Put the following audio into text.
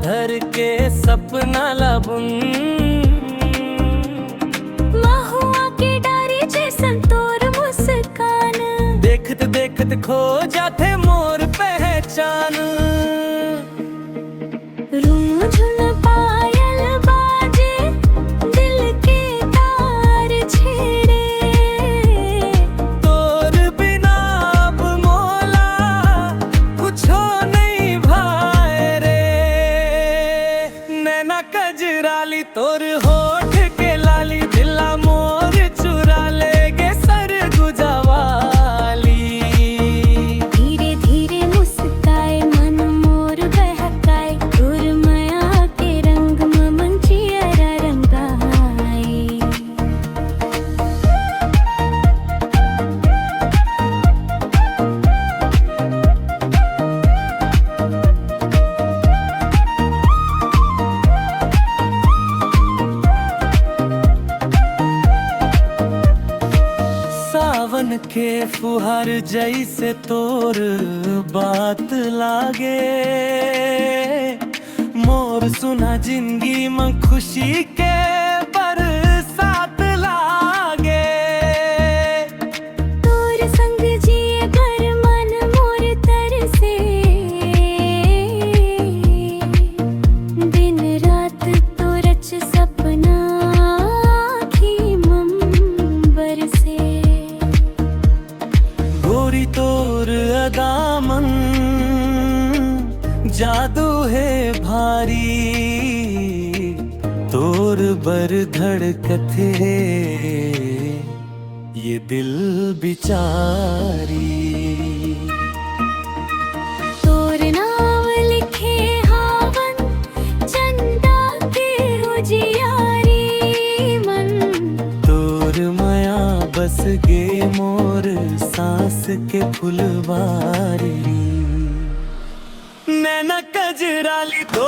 धर के सपना लाबुन महुआ के डारी जैसन तोर मुस्कान देखत देखत खो जाते मोर पहचान रूंझुन पायल बाजे दिल के तार छेड़े तोर बिना अब मोला कुछो नहीं भाए रे नैना कजराली तोर होठ के लाली दिला मोर चुरा लेगे सर गुजवाली धीरे धीरे मुस्काए मन मोर बहकाए तोर माया के रंग में मन चियरा रंगाए सावन के फुहार जैसे तोर बात लागे मोर सुना जिंदगी में खुशी के बरसात लागे तोर संग जिए भर मन मोर तरसे दिन रात तोरच सपना आँखी मम बरसे गोरी तोर अदामन जादू है भारी तोर बर धड़कते ये दिल बिचारी तोर नाम लिखे हावन चंदा के उजियारी मन तोर माया बस गे मोर सांस के फुलवारी नैना कजराली तो